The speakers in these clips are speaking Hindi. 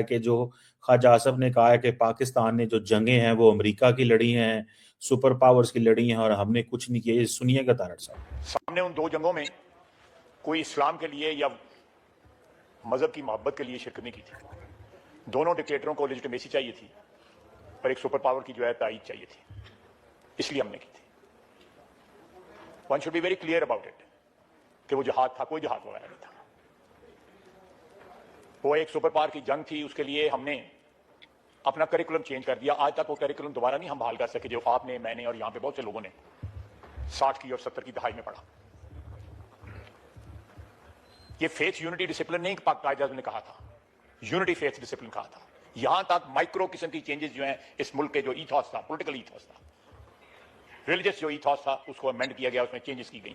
कि जो ख्वाजा आसफ ने कहा है कि पाकिस्तान ने जो जंगें हैं वो अमेरिका की लड़ी हैं, सुपर पावर्स की लड़ी हैं और हमने कुछ नहीं किया। ये सुनिएगा तारड़ साहब। सामने उन दो जंगों में कोई इस्लाम के लिए या मजहब की मोहब्बत के लिए शिरकत नहीं की थी। दोनों डिक्टेटरों को लेजिटिमेसी चाहिए थी और एक सुपर पावर की जो है तायीद चाहिए थी, इसलिए हमने की थी। One should be very clear about it कि वो जहाद था, कोई जहाद वगैरह नहीं था। वो एक सुपर पावर की जंग थी, उसके लिए हमने अपना करिकुलम चेंज कर दिया। आज तक वो करिकुलम दोबारा नहीं हम बहाल कर सके जो आपने, मैंने और यहां पे बहुत से लोगों ने 60 की और 70 की दहाई में पढ़ा। ये फेथ यूनिटी डिसिप्लिन नहीं कायदे ने कहा था, यूनिटी फेथ डिसिप्लिन कहा था। यहां तक माइक्रो किस्म की चेंजेस जो हैं इस मुल्क के जो ईथॉस था, पॉलिटिकल ईथॉस था, रिलीजियस जो ईथॉस था, उसको अमेंड किया गया, उसमें चेंजेस की गई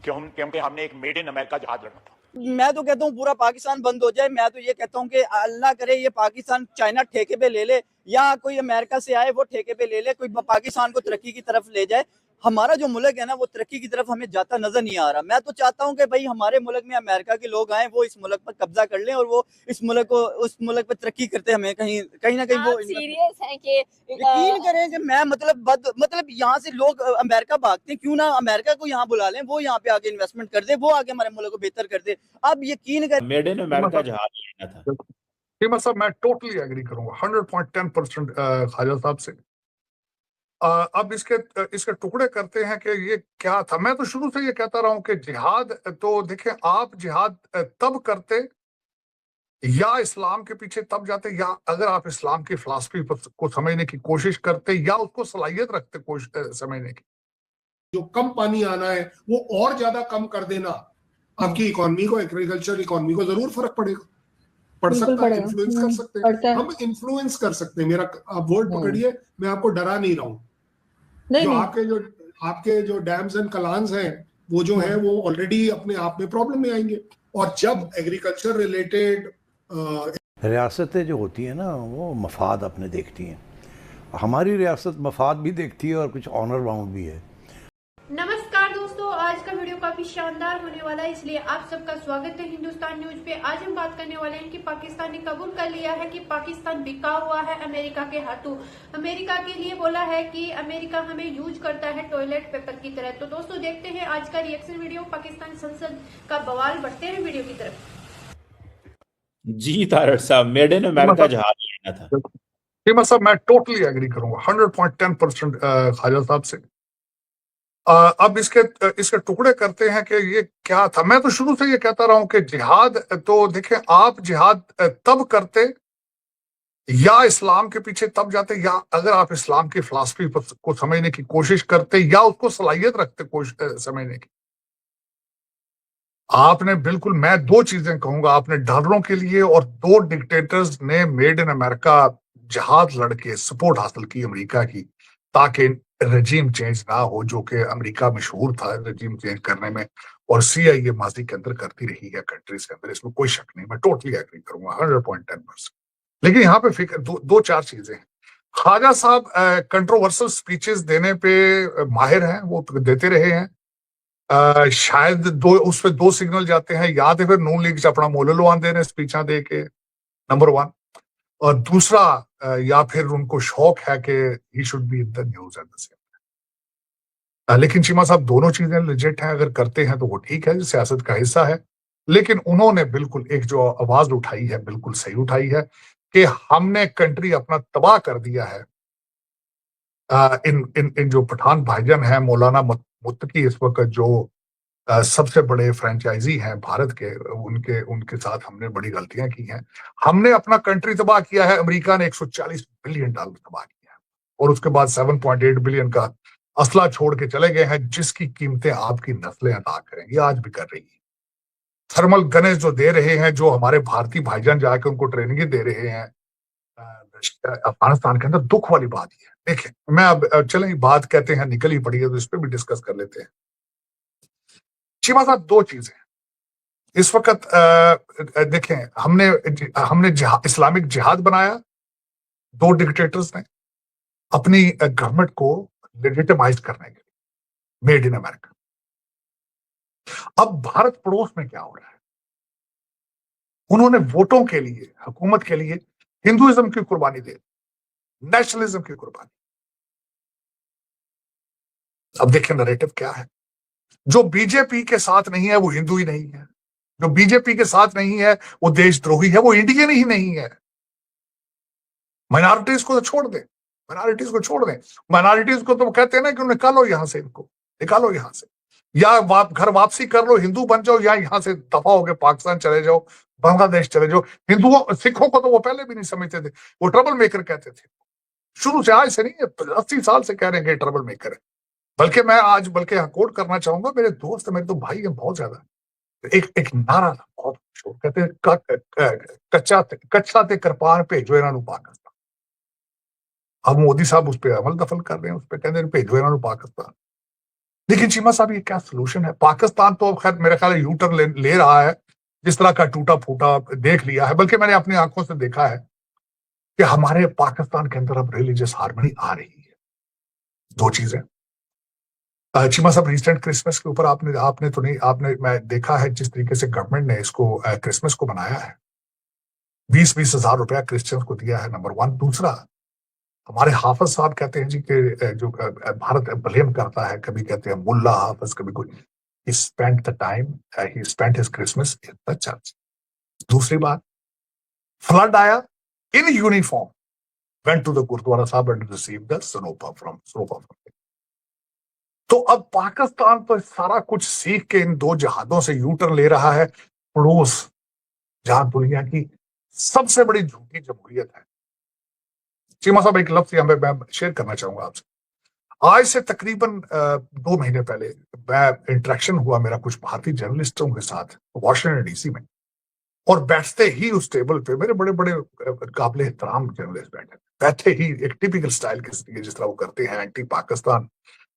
क्योंकि हमने एक मेड इन अमेरिका जहाज लड़ना था। मैं तो कहता हूँ पूरा पाकिस्तान बंद हो जाए। मैं तो ये कहता हूँ कि अल्लाह करे ये पाकिस्तान चाइना ठेके पे ले ले या कोई अमेरिका से आए वो ठेके पे ले ले, कोई पाकिस्तान को तरक्की की तरफ ले जाए। हमारा जो मुल्क है ना वो तरक्की की तरफ हमें जाता नजर नहीं आ रहा। मैं तो चाहता हूँ कि भाई हमारे मुल्क में अमेरिका के लोग आए, वो इस मुल्क पर कब्जा कर लें और वो इस मुल्क को, उस मुल्क पर तरक्की करते हमें कहीं कहीं ना कहीं वो सीरियस है कि यकीन करें कि मैं मतलब यहाँ से लोग अमेरिका भागते हैं, क्यों ना अमेरिका को यहाँ बुला लें, वो यहाँ पे आके इन्वेस्टमेंट कर दे, वो आके हमारे मुल्क को बेहतर कर दे। अब यकीन करें मेड इन अमेरिका जहाज लेना था। टीमर साहब मैं टोटली एग्री करूंगा 100.10% ख्वाजा साहब से। अब इसके टुकड़े करते हैं कि ये क्या था। मैं तो शुरू से ये कहता रहा हूं कि जिहाद तो देखें, आप जिहाद तब करते या इस्लाम के पीछे तब जाते, या अगर आप इस्लाम की फिलॉसफी को समझने की कोशिश करते या उसको सलाहियत रखते समझने की। जो कम पानी आना है वो और ज्यादा कम कर देना, आपकी इकोनॉमी को, एग्रीकल्चर इकोनॉमी को जरूर फर्क पड़ेगा, पड़ सकता है, इन्फ्लुएंस कर सकते हैं हम, इन्फ्लुएंस कर सकते हैं। मेरा आप वर्ड पकड़िए, मैं आपको डरा नहीं रहा हूँ। आपके जो डैम्स एंड कलान्स हैं वो जो है वो ऑलरेडी अपने आप में प्रॉब्लम में आएंगे। और जब एग्रीकल्चर रिलेटेड रियासतें जो होती हैं ना वो मफाद अपने देखती हैं, हमारी रियासत मफाद भी देखती है और कुछ ऑनर बाउंड भी है। नमस्कार दोस्तों, आज का वीडियो काफी शानदार होने वाला है, इसलिए आप सबका स्वागत है हिंदुस्तान न्यूज पे। आज हम बात करने वाले हैं कि पाकिस्तान ने कबूल कर लिया है कि पाकिस्तान बिका हुआ है अमेरिका के हाथों। अमेरिका के लिए बोला है कि अमेरिका हमें यूज करता है टॉयलेट पेपर की तरह। तो दोस्तों देखते हैं आज का रिएक्शन वीडियो। पाकिस्तान संसद का बवाल, बढ़ते हैं वीडियो की तरफ। जी तारड़ साहब, मेड इन अमेरिका जहाज लेना था। टीमर साहब मैं टोटली एग्री करूंगा 100.10% ख्वाजा साहब से। अब इसके टुकड़े करते हैं कि ये क्या था। मैं तो शुरू से ये कहता रहा हूं कि जिहाद तो देखें, आप जिहाद तब करते या इस्लाम के पीछे तब जाते या अगर आप इस्लाम की फिलॉसफी को समझने की कोशिश करते या उसको सलाहियत रखते समझने की। आपने बिल्कुल, मैं दो चीजें कहूंगा, आपने डॉलरों के लिए और दो डिक्टेटर्स ने मेड इन अमेरिका जहाज लड़के सपोर्ट हासिल की अमेरिका की, ताकि रजीम चेंज ना हो, जो कि अमेरिका मशहूर था रजीम चेंज करने में, और CIA माजी के अंदर करती रही है कंट्रीज के अंदर, इसमें कोई शक नहीं। मैं टोटली एग्री करूंगा 100.10%। लेकिन यहाँ पे फिक्र दो चार चीजें हैं। ख्वाजा साहब कंट्रोवर्सल स्पीचेस देने पे माहिर हैं, वो देते रहे हैं। शायद उस पे दो सिग्नल जाते हैं, या तो फिर नून लीग अपना मोल आंदे ने स्पीचा दे के, नंबर 1, और दूसरा या फिर उनको शौक है कि he should be in the news at the same time. लेकिन चीमा साहब दोनों चीजें लेजिट हैं, अगर करते हैं तो वो ठीक है, सियासत का हिस्सा है। लेकिन उन्होंने बिल्कुल एक जो आवाज उठाई है बिल्कुल सही उठाई है कि हमने कंट्री अपना तबाह कर दिया है। इन जो पठान भाईजान हैं, मौलाना मुत्तकी इस वक्त जो सबसे बड़े फ्रेंचाइजी हैं भारत के, उनके साथ हमने बड़ी गलतियां की हैं। हमने अपना कंट्री तबाह किया है। अमेरिका ने $140 बिलियन तबाह किया है और उसके बाद 7.8 बिलियन का असला छोड़ के चले गए हैं, जिसकी कीमतें आपकी नस्लें अदा करेंगी, आज भी कर रही है। थर्मल गनेज जो दे रहे हैं, जो हमारे भारतीय भाईजान जाके उनको ट्रेनिंग दे रहे हैं अफगानिस्तान के अंदर, दुख वाली बात है। देखें, मैं अब चलें, बात कहते हैं निकल ही पड़ी है तो इस पर भी डिस्कस कर लेते हैं। चीमा साहब दो चीजें इस वक्त देखें, हमने इस्लामिक जिहाद बनाया, दो डिक्टेटर्स ने अपनी गवर्नमेंट को लेजिटिमाइज करने के लिए, मेड इन अमेरिका। अब भारत पड़ोस में क्या हो रहा है, उन्होंने वोटों के लिए, हुकूमत के लिए हिंदुइज्म की कुर्बानी दे, नेशनलिज्म की कुर्बानी। अब देखिए नैरेटिव क्या है। जो बीजेपी के साथ नहीं है वो हिंदू ही नहीं है, जो बीजेपी के साथ नहीं है वो देशद्रोही है, वो इंडियन ही नहीं है। माइनॉरिटीज को तो छोड़ दे, माइनॉरिटीज को छोड़ दें, माइनॉरिटीज को तो कहते हैं ना कि निकालो यहां से, इनको निकालो यहां से, या घर वापसी कर लो, हिंदू बन जाओ, या यहां से दफा होकर पाकिस्तान चले जाओ, बांग्लादेश चले जाओ। हिंदुओं सिखों को तो वो पहले भी नहीं समझते थे, वो ट्रबल मेकर कहते थे, शुरू से, आज से नहीं है, 80 साल से कह रहे हैं कि ट्रबल मेकर है। बल्कि मैं आज यहाँ कोट करना चाहूंगा, मेरे दोस्त मेरे तो भाई है बहुत ज्यादा, एक नारा था बहुत मशहूर, कहते हैं कच्चा ते कृपान भेजो इन्हों पाकिस्तान। अब मोदी साहब उस पर अमल दफल कर रहे हैं, उस पर कहते हैं भेजो इन्हों पाकिस्तान। लेकिन चीमा साहब ये क्या सोल्यूशन है? पाकिस्तान तो खैर मेरे ख्याल यू टर्न ले रहा है, जिस तरह का टूटा फूटा देख लिया है, बल्कि मैंने अपनी आंखों से देखा है कि हमारे पाकिस्तान के अंदर अब रिलीजियस हार्मनी आ रही है। दो चीजें, चीमा साहब रिसेंट क्रिसमस के ऊपर आपने तो नहीं, आपने मैं देखा है जिस तरीके से गवर्नमेंट ने इसको क्रिसमस को बनाया है, 20-20 हजार रुपया क्रिश्चियंस को दिया है, नंबर 1। दूसरा, हमारे हाफिज साहब कहते हैं जी कि जो भारत ब्लेम करता है, कभी कहते हैं मुल्ला हाफिज, कभी कोई, he spent the time, he spent his Christmas in the church. दूसरी बात, फ्लड आया, in uniform went to the gurdwara साहब and received the सनोपा from तो अब पाकिस्तान तो सारा कुछ सीख के इन दो जहादों से यू टर्न ले रहा है, पड़ोस जहां दुनिया की सबसे बड़ी झूठी जमहूरियत है। चीमा साहब एक लफ्ज मैं शेयर करना चाहूंगा आपसे। आज से तकरीबन 2 महीने पहले मैं इंटरेक्शन हुआ मेरा कुछ भारतीय जर्नलिस्टों के साथ वाशिंगटन डीसी में, और बैठते ही उस टेबल पे मेरे बड़े बड़े काबिल एहतराम जर्नलिस्ट बैठे ही एक टिपिकल स्टाइल के जिस तरह वो करते हैं, एंटी पाकिस्तान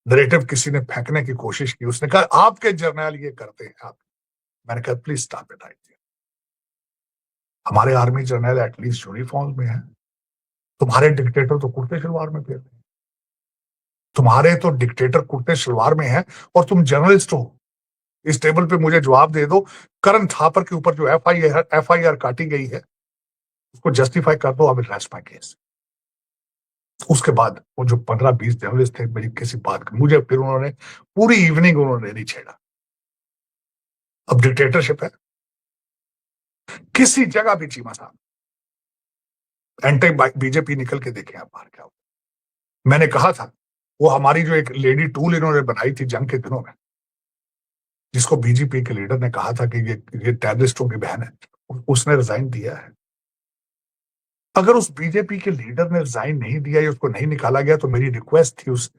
नैरेटिव किसी ने फेंकने की कोशिश की। उसने कहा आपके जर्नल ये करते हैं आप। मैंने कहा प्लीज स्टॉप इट। हमारे आर्मी जर्नल एटलीस्ट यूनिफॉर्म में है, तुम्हारे डिक्टेटर तो कुर्ते शलवार में फिर रहे हैं, तुम्हारे तो डिक्टेटर कुर्ते शलवार में है और तुम जर्नलिस्ट हो। इस टेबल पे मुझे जवाब दे दो, करण थापर के ऊपर जो एफआईआर काटी गई है उसको जस्टिफाई कर दो, अब रेस्ट माय केस। उसके बाद वो जो 15-20 जर्नलिस्ट थे, मेरी किसी बात मुझे फिर उन्होंने पूरी इवनिंग उन्होंने नहीं छेड़ा। अब डिक्टेटरशिप है किसी जगह भी। चीमा साहब एंटी बीजेपी निकल के देखे आप बाहर क्या हो। मैंने कहा था वो हमारी जो एक लेडी टूल इन्होंने बनाई थी जंग के दिनों में, जिसको बीजेपी के लीडर ने कहा था कि ये टेररिस्टों की बहन है, उसने रिजाइन दिया है। अगर उस बीजेपी के लीडर ने रिजाइन नहीं दिया या उसको नहीं निकाला गया तो मेरी रिक्वेस्ट थी उस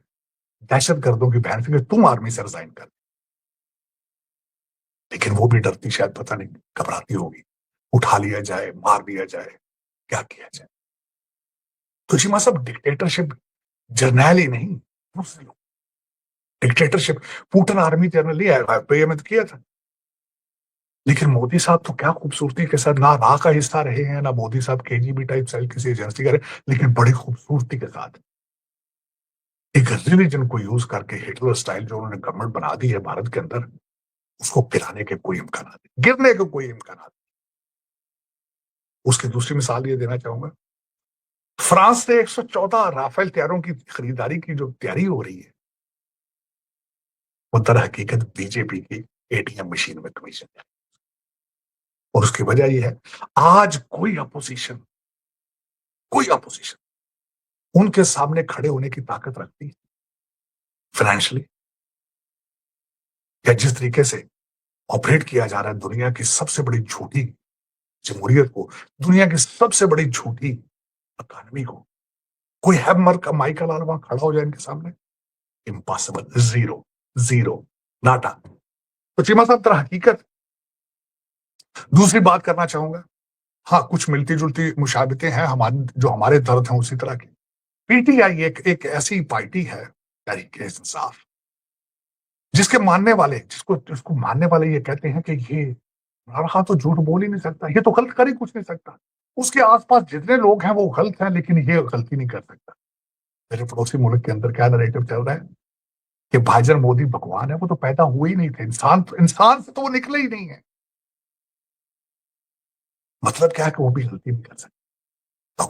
दहशतगर्दों की बहन से कि तुम आर्मी से रिजाइन कर। लेकिन वो भी डरती, शायद पता नहीं घबराती होगी, उठा लिया जाए, मार दिया जाए, क्या किया जाए। तो चीमा साहब डिक्टेटरशिप जर्नल ही नहीं, डिक्टेटरशिप पुतिन आर्मी जर्नल ही में तो किया था। लेकिन मोदी साहब तो क्या खूबसूरती के साथ, ना राह का हिस्सा रहे हैं, ना मोदी साहब केजीबी टाइप सेल किसी एजेंसी का रहे, लेकिन बड़ी खूबसूरती के साथ एक रिलीजन को यूज करके हिटलर स्टाइल जो उन्होंने गवर्नमेंट बना दी है भारत के अंदर, उसको गिराने के कोई इम्कान नहीं, गिरने के कोई इम्कान नहीं। उसकी दूसरी मिसाल ये देना चाहूंगा, फ्रांस ने 114 राफेल तैयारों की खरीदारी की जो तैयारी हो रही है, वो दर हकीकत बीजेपी की एटीएम मशीन में कमीशन है। और उसकी वजह यह है, आज कोई अपोजिशन उनके सामने खड़े होने की ताकत रखती है फाइनेंशियली, या जिस तरीके से ऑपरेट किया जा रहा है दुनिया की सबसे बड़ी झूठी जमहूरियत को, दुनिया की सबसे बड़ी झूठी इकोनॉमी को, कोई हैमर का माइकल लाल वहां खड़ा हो जाए इनके सामने, इम्पॉसिबल, जीरो नाटा। तो चीमा साहब तरह हकीकत। दूसरी बात करना चाहूंगा, हाँ कुछ मिलती जुलती मुशाबतें हैं हमारे दर्द हैं उसी तरह की। पीटीआई एक ऐसी पार्टी है, तहरीक इंसाफ, जिसको मानने वाले ये कहते हैं कि ये रहा तो झूठ बोल ही नहीं सकता, ये तो गलत कर ही कुछ नहीं सकता, उसके आसपास जितने लोग हैं वो गलत हैं, लेकिन ये गलती नहीं कर सकता। मेरे पड़ोसी मुल्क के अंदर क्या नैरेटिव चल रहा है कि भाईजान मोदी भगवान है, वो तो पैदा हुए ही नहीं थे, इंसान से तो वो निकले ही नहीं है। मतलब क्या है कि वो भी गलती नहीं कर सकते। तो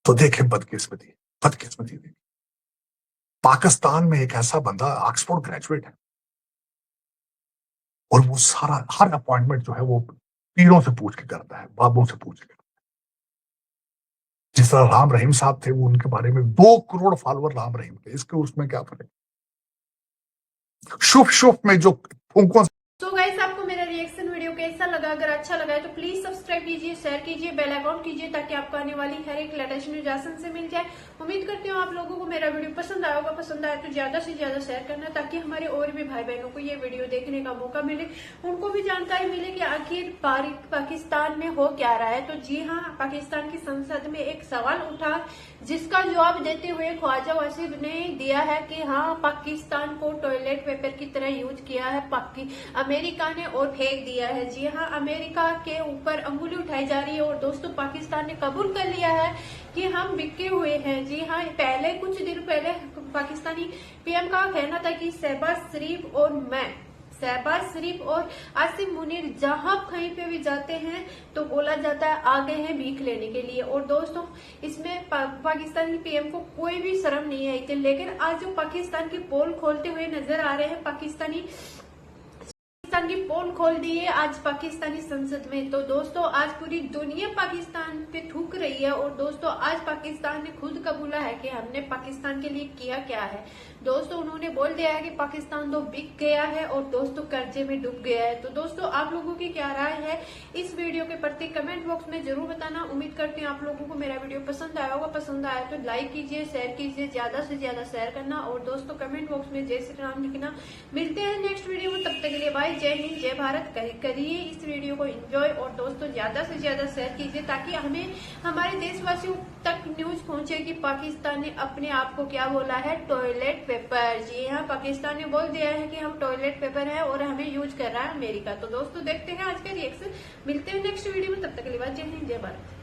तो देखे बदकिस्मती, बदकिस्मती देखिए, पाकिस्तान में एक ऐसा बंदा ऑक्सफोर्ड ग्रेजुएट है और वो सारा हर अपॉइंटमेंट जो है वो पीरों से पूछ के करता है, बाबों से पूछ के करता है। जिस तरह राम रहीम साहब थे, वो उनके बारे में 2 करोड़ फॉलोअर राम रहीम थे, इसके उसमें क्या फर्क? शुभ शुभ में जो फूंकों तो गाइस, आपको मेरा रिएक्शन वीडियो कैसा लगा? अगर अच्छा लगा है तो प्लीज सब्सक्राइब कीजिए, शेयर कीजिए, बेल आइकॉन कीजिए ताकि आपको आने वाली हर एक लेटेस्ट न्यूज आसान से मिल जाए। उम्मीद करती हूँ आप लोगों को मेरा वीडियो पसंद आया होगा। पसंद आया तो ज्यादा से ज्यादा शेयर करना ताकि हमारे और भी भाई बहनों को ये वीडियो देखने का मौका मिले, उनको भी जानकारी मिले कि आखिर पाकिस्तान में हो क्या रहा है। तो जी हाँ, पाकिस्तान की संसद में एक सवाल उठा जिसका जवाब देते हुए ख्वाजा वासिफ ने दिया है कि हाँ, पाकिस्तान को टॉयलेट पेपर की तरह यूज किया है अमेरिका ने और फेंक दिया है। जी हाँ, अमेरिका के ऊपर अंगुली उठाई जा रही है और दोस्तों पाकिस्तान ने कबूल कर लिया है कि हम बिके हुए हैं। जी हाँ, पहले कुछ दिन पहले पाकिस्तानी पीएम का कहना था कि शहबाज शरीफ और आसिम मुनीर जहां कहीं पे भी जाते हैं तो बोला जाता है आगे हैं भीख लेने के लिए। और दोस्तों इसमें पाकिस्तानी पीएम को कोई भी शर्म नहीं आई थी, लेकिन आज जो पाकिस्तान की पोल खोलते हुए नजर आ रहे हैं, पाकिस्तान की पोल खोल दी है आज पाकिस्तानी संसद में। तो दोस्तों आज पूरी दुनिया पाकिस्तान पे थूक रही है और दोस्तों आज पाकिस्तान ने खुद कबूला है कि हमने पाकिस्तान के लिए किया क्या है। दोस्तों उन्होंने बोल दिया है कि पाकिस्तान तो बिक गया है और दोस्तों कर्जे में डूब गया है। तो दोस्तों आप लोगों की क्या राय है इस वीडियो के प्रति कमेंट बॉक्स में जरूर बताना। उम्मीद करती हूँ आप लोगों को मेरा वीडियो पसंद आया होगा। पसंद आया तो लाइक कीजिए, शेयर कीजिए, ज्यादा से ज्यादा शेयर करना और दोस्तों कमेंट बॉक्स में जय श्री राम लिखना। मिलते हैं नेक्स्ट वीडियो में, तब तक के लिए बाय, जय हिंद, जय भारत। करिए इस वीडियो को एंजॉय और दोस्तों ज्यादा से ज्यादा शेयर कीजिए ताकि हमें हमारे देशवासियों तक न्यूज पहुंचे कि पाकिस्तान ने अपने आप को क्या बोला है, टॉयलेट पेपर। जी हाँ, पाकिस्तान ने बोल दिया है कि हम टॉयलेट पेपर है और हमें यूज कर रहा है अमेरिका। तो दोस्तों देखते हैं आज का रिएक्शन। मिलते हैं नेक्स्ट वीडियो में, तब तक के लिए बाय, जय हिंद, जय भारत।